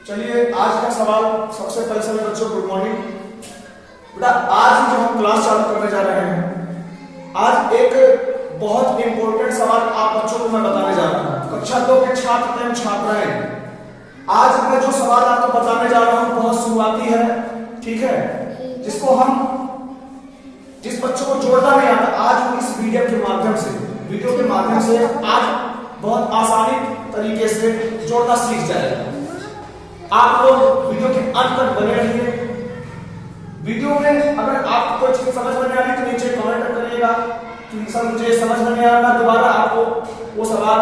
चलिए आज का सवाल सबसे पहले सभी बच्चों गुड मॉर्निंग। बेटा आज जो हम क्लास चालू करने जा रहे हैं, आज एक बहुत इंपॉर्टेंट सवाल आप बच्चों को मैं बताने जा रहा हूँ। कक्षा 2 के छात्र एवं छात्राएं, आज मैं जो सवाल आपको बताने जा रहा हूँ बहुत शुरुआती है, ठीक है, जिसको हम जिस बच्चों को जोड़ना नहीं आता, आज वो इस वीडियो के माध्यम से आज बहुत आसानी तरीके से जोड़ना सीख जाएगा। आप लोग वीडियो के अंत तक बने रहिए। वीडियो में अगर आपको कोई चीज समझ में नहीं आ रही तो नीचे कमेंट करिएगा कि सर मुझे समझ में नहीं आ रहा, दोबारा आपको वो सवाल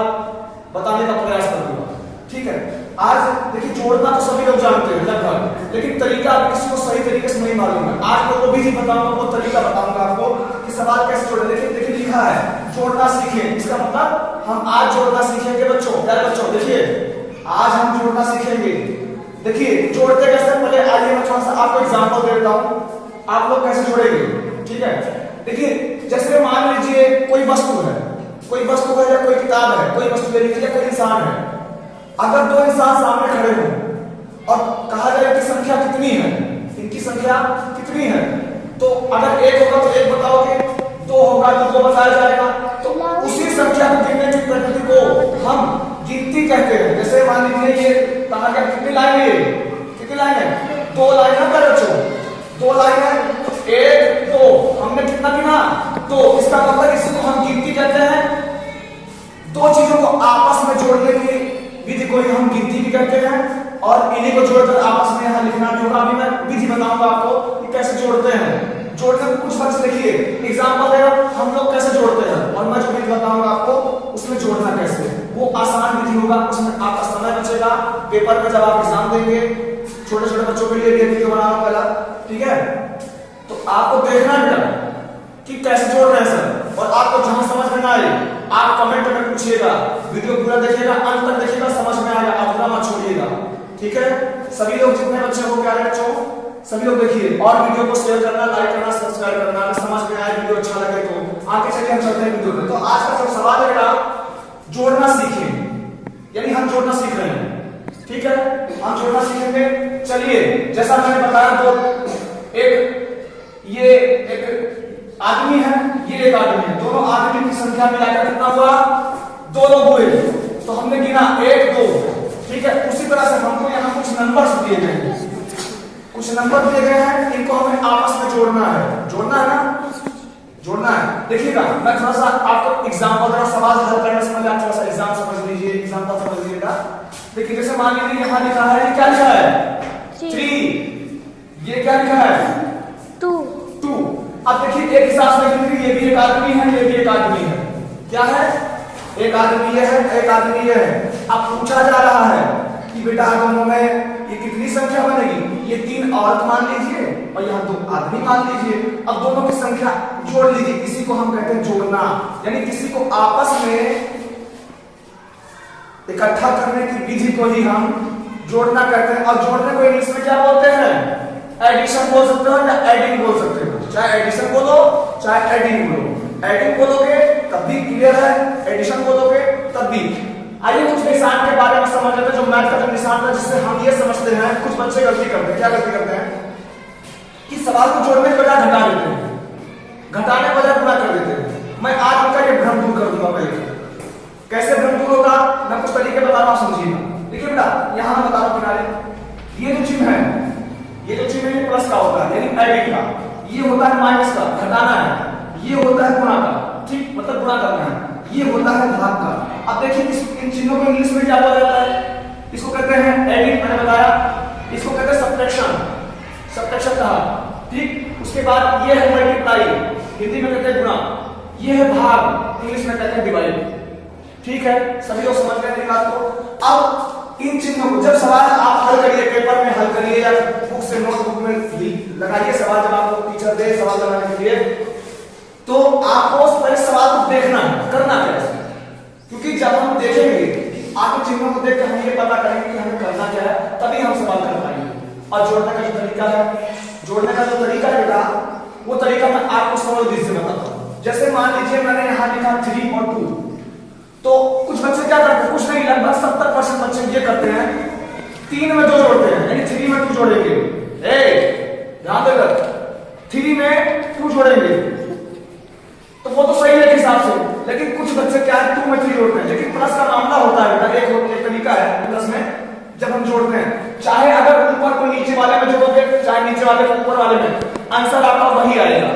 बताने का प्रयास करूंगा, ठीक है। आज देखिए जोड़ना तो सभी लोग जानते हैं लगभग, लेकिन तरीका किसी को सही तरीके से नहीं मालूम है। आज मैं वो भी बताऊंगा, वो तरीका बताऊंगा आपको कि सवाल कैसे जोड़े। देखिए लिखा है जोड़ना सीखें, इसका मतलब हम आज जोड़ना सीखेंगे बच्चों। प्यारे बच्चों देखिए, आज हम जोड़ना सीखेंगे। देखिए जोड़ते कैसे, पहले आइए मैं थोड़ा सा आपको एग्जांपल दे देता हूं, आप लोग कैसे जोड़ेंगे, ठीक है। देखिए जैसे मान लीजिए कोई वस्तु है या कोई किताब है, कोई वस्तु ले लीजिए, कोई इंसान है। अगर दो इंसान सामने खड़े हों और कहा जाए कि संख्या कितनी है, इनकी संख्या कितनी है, तो अगर एक होगा तो एक बताओगे, दो होगा तो दो बताया जाएगा। तो उसी संख्या को गिनने की प्रकृति को हम गिनती कहते हैं। जैसे मान लीजिए ये कहा गया कितनी लाइन है, दो लाइन है प्यारे बच्चों, दो लाइन है, एक दो, हमने कितना गिना, दो। इसका मतलब इसी को हम गिनती कहते हैं। दो चीजों को आपस में जोड़ने की विधि को हम गिनती भी कहते हैं, और इन्हीं को जोड़कर आपस में यहां लिखना भी होगा। अभी मैं विधि बताऊंगा आपको कि कैसे जोड़ते हैं। जोड़ने में कुछ बच्चे देखिए एग्जांपल दे रहा हूं हम लोग कैसे जोड़ते हैं, और मैं जो विधि बताऊंगा आपको उसमें जोड़ना कैसे, वो आसान विधि होगा, उसमें आपका समय बचेगा। पेपर में जब आप एग्जाम देंगे, छोटे बच्चों के लिए वीडियो बनाना पहला, ठीक है। तो आपको देखना बेटा कि कैसे जोड़ रहे हैं सर, और आपको जहां समझ में ना आए आप कमेंट में पूछिएगा। वीडियो पूरा देखिएगा, अंत तक देखिएगा, समझ में आएगा, अधूरा मत छोड़िएगा, ठीक है। सभी लोग जितने बच्चे हो, प्यारे बच्चों सभी लोग देखिए, और वीडियो को शेयर करना, लाइक करना, सब्सक्राइब करना। अगर समझ में आए, वीडियो अच्छा लगे तो आगे चलिए हम चलते हैं वीडियो में। तो आज का जो सवाल है बेटा, जोड़ना सीखें, यानी हम जोड़ना सीख रहे हैं, ठीक है, हम जोड़ना सीखेंगे। चलिए जैसा मैंने बताया, तो ये एक आदमी है, ये एक आदमी है, दोनों आदमी की संख्या मिलाकर कितना हुआ, दो लोग हुए। तो हमने गिना एक दो, ठीक है। उसी तरह से हमको यहाँ कुछ नंबर्स दिए गए हैं, कुछ नंबर दिए गए हैं, इनको हमें आपस में जोड़ना है ना, जोड़ना है। देखिएगा मैं थोड़ा सा आपको एग्जांपल दे रहा हूं, सवाल हल करने से पहले आप थोड़ा सा एग्जाम समझ लीजिए, एग्जांपल समझ लीजिएगा। देखिए जैसे मान लीजिए यहाँ लिखा है, ये क्या लिखा है, 3, ये क्या लिखा है, 2। अब देखिए एक हिसाब से ये भी एक आदमी है, ये भी एक आदमी है, क्या है, एक आदमी ये है, एक आदमी ये है। अब पूछा जा रहा है कि बेटा दोनों में ये कितनी संख्या बनेगी, ये 3 औरत मान लीजिए और यहाँ 2 आदमी मान लीजिए। अब दोनों की संख्या जोड़ लीजिए, इसी को हम कहते हैं जोड़ना, यानी किसी को आपस में इकट्ठा करने की विधि को ही हम जोड़ना कहते हैं। और जोड़ने को इंग्लिश में क्या बोलते हैं, एडिशन बोल सकते हो या एडिंग बोल सकते हो, चाहे एडिशन बोलो चाहे एडिंग बोलो। एडिंग बोलोगे तब भी क्लियर है, एडिशन बोलोगे तब भी। आइए कुछ निशान के बारे में समझ लेते हैं, जो मैथ का जो निशान था, जिससे हम ये समझते हैं, कुछ बच्चे गलती करते हैं। क्या गलती करते हैं कि सवाल को जोड़ने के बजाय घटा देते हैं, घटाने के बजाय गुणा कर देते हैं। मैं आज उनका ये भ्रम दूर कर दूंगा। पहले कैसे भ्रम दूर होगा, मैं कुछ तरीके बता रहा हूं, समझिएगा। देखिए बेटा यहां मैं बता रहा हूं, किनारे ये जो चिन्ह है, ये जो चिन्ह है प्लस का होता है, यानी एडिंग का, ये होता है माइनस का, घटाना है, ये होता है गुणा का, ठीक, मतलब गुणा करना है, ये होता है भाग का। अब देखिए इन चिन्हों को इंग्लिश में क्या बोला जाता है, इसको कहते हैं एडिंग, मैंने बताया, इसको कहते हैं सब्ट्रैक्शन कहा, ठीक। उसके बाद ये है मल्टीप्लाई, हिंदी में कहते हैं गुणा, ये है भाग, इंग्लिश में कहते हैं डिवाइड, ठीक है। सभी लोग समझ गए बात को। अब इन चिन्हों को जब सवाल आप हल करिए, पेपर में हल करिए या बुक से नोटबुक में लगाइए सवाल, जब आपको टीचर दे सवाल लगाने के लिए, तो आपको पहले सवाल को देखना है, करना क्या है, क्योंकि जब हम देखेंगे आगे चिन्हों को देखकर हम ये पता करेंगे कि हमें करना क्या है, तभी हम सवाल कर पाएंगे। और जोड़ने का जो तरीका है, बेटा वो तरीका मैं आपको सरल विधि से बताता हूं। जैसे मान लीजिए मैंने यहाँ लिखा 3 और 2, तो कुछ बच्चे क्या करते हैं, कुछ नहीं, लगभग 70% बच्चे ये करते हैं 3 में 2 जोड़ते हैं, यानी 3 में 2 जोड़ेंगे। ध्यान देकर 3 में 2 जोड़ेंगे तो वो तो सही है हिसाब से, लेकिन कुछ बच्चे क्या है 2 में 3 जोड़ते हैं। लेकिन प्लस का मामला होता है बेटा, एक तरीका है प्लस में जब हम जोड़ते हैं, चाहे अगर ऊपर को नीचे वाले में जोड़ोगे, चाहे नीचे वाले को ऊपर वाले में, आंसर आपका वही आएगा।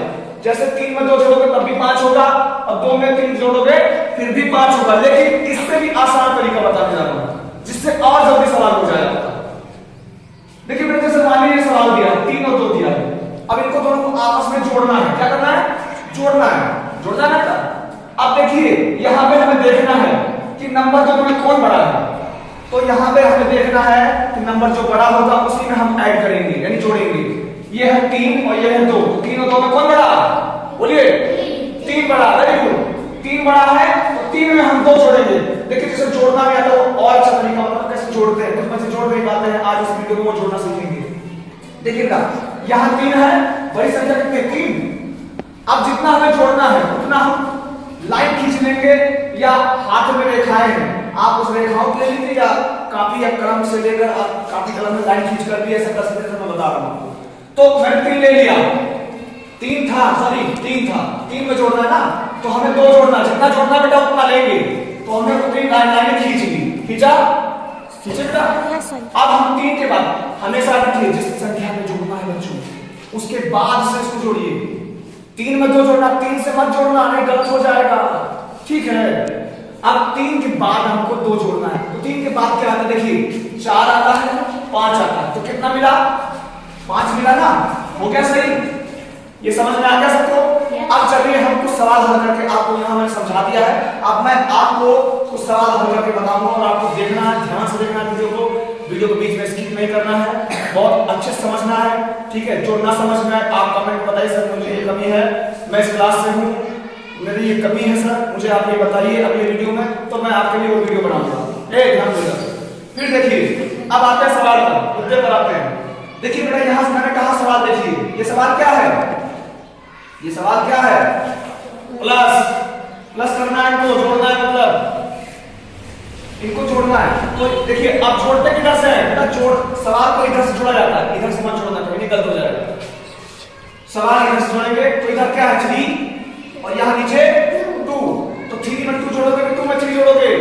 जैसे 3 में 2 जोड़ोगे तब भी 5 होगा, और 2 में 3 जोड़ोगे फिर भी 5 होगा। लेकिन इससे भी आसान तरीका बताने जा रहा हूं जिससे और जल्दी सवाल हो जाएगा। देखिए बेटा, जैसे मान लीजिए सवाल दिया 3 और 2 दिया है, अब इनको दोनों को आपस में जोड़ना है। क्या करना है? जोड़ना है। जोड़ना है बेटा। अब देखिए यहां पे हमें देखना है कि नंबर दोनों में कौन बड़ा है, तो यहां पे हमें देखना है कि नंबर जो बड़ा होगा उसी में हम ऐड करेंगे, यानी जोड़ेंगे। ये है 3 और ये है 2, तो 3 और 2 में कौन बड़ा? बोलिए 3 बड़ा। वेरी गुड, 3 बड़ा है तो 3 में हम 2 जोड़ेंगे। देखिए जैसे जोड़ना भी आता है और अच्छा तरीका होता है कैसे जोड़ते हैं, कुछ बच्चे जोड़ नहीं पाते हैं, आज इस वीडियो में वो जोड़ना सीखेंगे। देखिएगा यहां 3 है, बड़ी संख्या कितनी है? 3। अब जितना हमें जोड़ना है उतना हम लाइन खींच लेंगे, या हाथ में रेखाएं हैं, आप उस रेखाओं को ले लीजिए, या कापी या कलम से लेकर आप कापी कलम में लाइन खींच कर भी ऐसा कर सकते हैं। मैं बता रहा हूं, तो मैंने 3 ले लिया, 3 था, सॉरी 3 था, 3 में जोड़ना है ना, तो हमें 2 जोड़ना, जितना जोड़ना बेटा उतना लेंगे, तो हमने उतनी लाइन खींच ली। खींचा? खींचे बेटा। अब हम 3 के बाद हमेशा रखिए जिस संख्या में जोड़ना है बच्चों उसके बाद से इसको जोड़िए। 3 में 2 जोड़ना, 3 से मत जोड़ना, नहीं गलत हो जाएगा, ठीक है। अब 3 के बाद हमको 2 जोड़ना है, तो 3 के बाद क्या आता है? देखिए 4 आता है, 5 आता है, तो कितना मिला? 5 मिला ना, हो गया सही? ये समझ में आ गया सबको? अब चलिए हम कुछ सवाल हल करके आपको यहाँ मैंने समझा दिया है, अब मैं आपको कुछ सवाल हल करके बताऊंगा और आपको देखना है, ध्यान से देखना है वीडियो को बीच में स्किप नहीं करना है, बहुत अच्छे से समझना है, ठीक है। जो ना समझ में आए आप कमेंट में बताइए सर मुझे ये कमी है, मैं इस क्लास से हूँ, मेरी ये कमी है सर, मुझे आप ये बताइए अगले वीडियो में, तो मैं आपके लिए वो वीडियो बनाऊंगा। ध्यान देगा। फिर देखिए अब आते हैं सवाल पर, मुद्दे पर आते हैं। देखिए बेटा यहां से मैंने कहा सवाल, देखिए ये सवाल क्या है? ये सवाल क्या है? प्लस प्लस करना है, इनको जोड़ना है, मतलब इनको जोड़ना है। तो देखिए अब जोड़ते किधर से है बेटा? जोड़ सवाल को इधर से जोड़ा जाता है, इधर से मत जोड़ना, कहीं गलत हो जाएगा। सवाल इधर से जोड़ेंगे तो इधर क्या है? 3 और यहाँ नीचे 2, तो 3 में 2 जोड़ोगे कि 2 में 3 जोड़ोगे?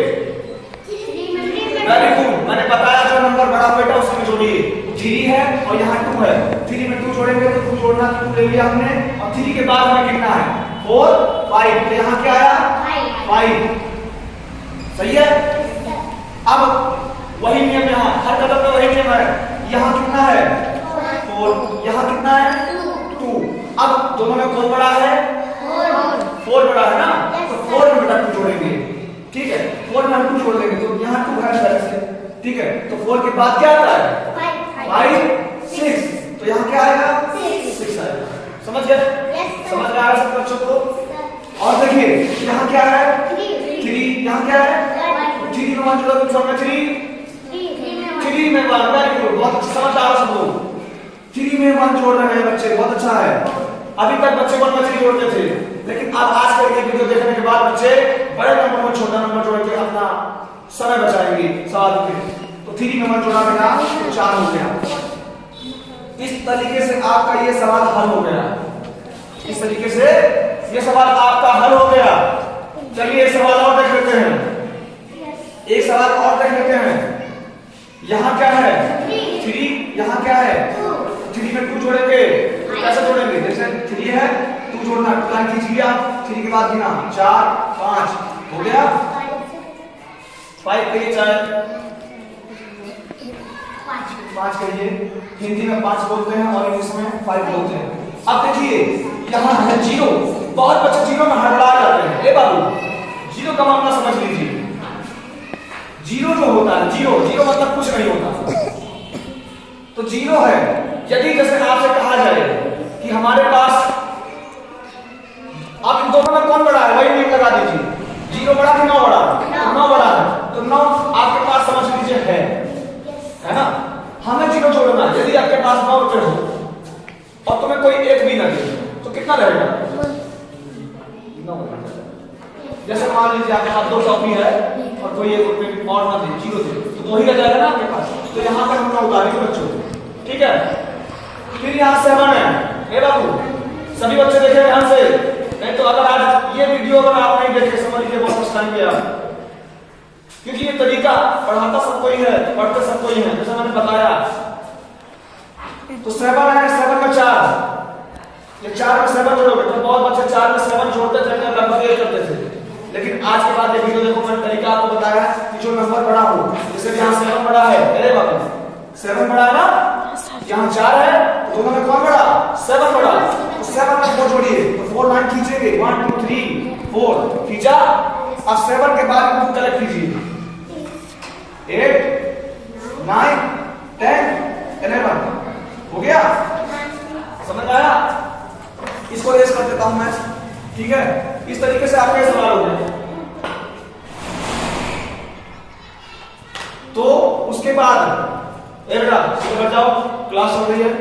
वेरी गुड, मैंने बताया जो नंबर बड़ा बेटा उसी में जोड़िए। 3 है और यहाँ 2 है, 3 में 2 जोड़ेंगे तो 2 जोड़ना, 2 ले लिया हमने, और 3 के बाद हमें गिनना है 4 5, तो यहाँ क्या आया? 5। सही है। अब वही नियम यहाँ, हर कदम में वही नियम है। यहाँ कितना है? 4, यहाँ कितना है? 2। अब दोनों में कौन बड़ा है? 4 बड़ा है ना, तो 4 में बेटा 2 जोड़ेंगे, ठीक है। 4 में हम 2 जोड़ देंगे तो यहाँ 2 है, ठीक है। तो 4 के बाद क्या आता है? 5 6, तो यहाँ क्या आएगा? 6 आएगा। समझ गए? समझ में आ रहा है सब बच्चों को? और देखिए यहाँ क्या है? 3, यहाँ क्या है? 3 में 1 जोड़ोगे तो 3 में 1, वेरी गुड, बहुत अच्छा समझ आ रहा सब लोग। 3 में 1 जोड़ रहे हैं बच्चे, बहुत अच्छा है। अभी तक बच्चे 1 में 3 जोड़ते थे, लेकिन अब आज का ये वीडियो देखने के बाद बच्चे बड़े नंबर में छोटा नंबर जोड़ के अपना समय बचाएंगे सवाल में। तो 3 में 1 जोड़ा बेटा तो 4 हो गया। इस तरीके से आपका ये सवाल हल हो गया, इस तरीके से ये सवाल आपका हल हो गया। चलिए एक सवाल और देख लेते हैं, एक सवाल और देख लेते हैं। यहाँ क्या है? 3, यहाँ क्या है? 3 में 2 जोड़ेंगे, कैसे जोड़ेंगे? जैसे 3 है, 2 जोड़ना, लाइन खींचिए आप, 3 के बाद गिना 4 5, हो गया 5 करिए, चाहे 5 करिए। हिंदी में 5 बोलते हैं और इंग्लिश में 5 बोलते हैं। अब देखिए यहाँ है 0, बहुत बच्चे 0 में हड़बड़ा जाते हैं। ए बाबू 0 का मामला समझ लीजिए। 0 जो होता है, 0 मतलब कुछ नहीं होता, तो 0 है। यदि जैसे आपसे कहा जाए कि हमारे पास, आप इन दोनों में कौन बड़ा है वही नियम लगा दीजिए। 0 बड़ा कि 9 बड़ा? 9 बड़ा है, तो 9 आपके पास समझ लीजिए है ना। हमें 0 जोड़ना है। यदि आपके पास 9 रुपए हो और तुम्हें कोई 1 भी ना दे तो कितना रहेगा? 9। जैसे मान लीजिए आपके पास 2 टॉफी है और कोई 1 रुपए और ना दे, 0 दे, तो 2 ही रह जाएगा ना आपके पास। तो यहाँ पे हमने उतारी बच्चों, ठीक है। फिर यहाँ 7 है, ए बाबू सभी बच्चे देखे ध्यान से, नहीं तो अगर आज ये वीडियो अगर आप नहीं देखे समझ लीजिए बहुत पछताएंगे आप, क्योंकि ये तरीका पढ़ाता सबको ही है, पढ़ते सबको ही है, जैसा मैंने बताया। तो 7 है, 7 में 4, ये 4 में 7 जोड़ोगे तो बहुत बच्चे 4 में 7 जोड़ते थे, लगभग ये करते थे। लेकिन आज के बाद ये वीडियो देखो, मैंने तरीका आपको बताया कि जो नंबर बड़ा हो, जैसे यहाँ 7 बड़ा है, अरे बाबू 7 बड़ा है ना, यहाँ 4 है, तो दोनों में कौन बड़ा? 7 बड़ा। तो 7 में 4 जोड़िए, तो 4 लाइन खींचेंगे, 1 2 3 4 खींचा। अब 7 के बाद बुक कलेक्ट कीजिए, 8 9 10 11 हो गया, समझ आया? इसको रेस कर देता हूं मैं, ठीक है। इस तरीके से आपके सवाल हो गए। तो उसके बाद बेटा सीधे जाओ, क्लास चल रही है।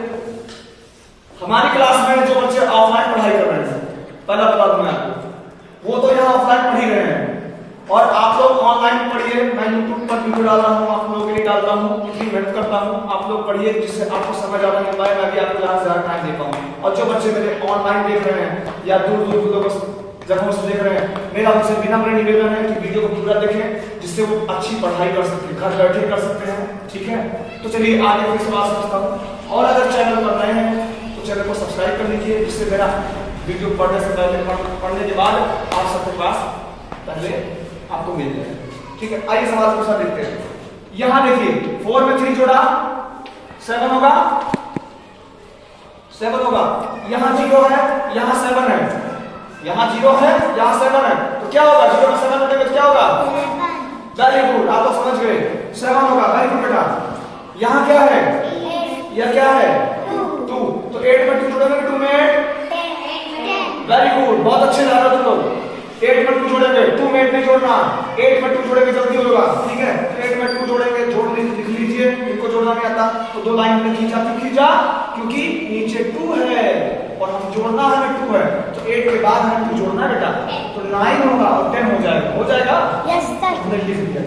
हमारी क्लास में जो बच्चे ऑफलाइन पढ़ाई कर रहे हैं, पहला बता दूं मैं आपको, वो तो यहाँ ऑफलाइन पढ़ ही रहे हैं, और आप लोग ऑनलाइन पढ़िए। मैं यूट्यूब पर वीडियो डाल रहा हूँ, आप लोगों के लिए डालता हूँ, इतनी मेहनत करता हूँ, आप लोग पढ़िए जिससे आपको समझ आ नहीं पाए, मैं भी आपको ज्यादा टाइम दे पाऊँ। और जो बच्चे मेरे ऑनलाइन देख रहे हैं या दूर दूर जगहों से देख रहे हैं, मेरा उनसे विनम्र निवेदन है कि वीडियो को पूरा देखें, जिससे वो अच्छी पढ़ाई कर सकते, घर बैठे कर सकते हैं, ठीक है। तो चलिए आगे फिर से बात समझता हूँ। और अगर चैनल पर नए हैं तो चैनल को सब्सक्राइब कर लीजिए, जिससे मेरा वीडियो पढ़ने से पहले, पढ़ने के बाद आप सबके पास पहले आपको मिल जाए, ठीक है। आइए सवाल दूसरा देखते हैं। यहां देखिए 4 में 3 जोड़ा 7 होगा, 7 होगा। यहां 0 है, यहां 7 है, यहां 0 है, यहां 7 है, तो क्या होगा? 0 में 7 जोड़ेंगे तो क्या होगा? वेरी गुड, आप लोग समझ गए, 7 होगा। वेरी गुड बेटा। यहां क्या है? यह क्या है? 2, तो 8 में 2 जोड़ेंगे, 2 में 8, वेरी गुड, बहुत अच्छे जा रहे हो तुम लोग। 8 में 2 जोड़ेंगे, 2 में 8 नहीं जोड़ना, 8 में 2 जोड़ेंगे जल्दी होगा, ठीक है। 8 में 2 जोड़ेंगे, जोड़ लिख लीजिए, इनको जोड़ना नहीं आता तो 2 लाइन हमने खींचा, क्यों खींचा? क्योंकि नीचे 2 है और हम जोड़ना हमें 2 है, तो 8 के बाद हमें 2 जोड़ना है बेटा, तो 9 होगा और 10 हो जाएगा, हो जाएगा? यस सर, हमने लिख दिया।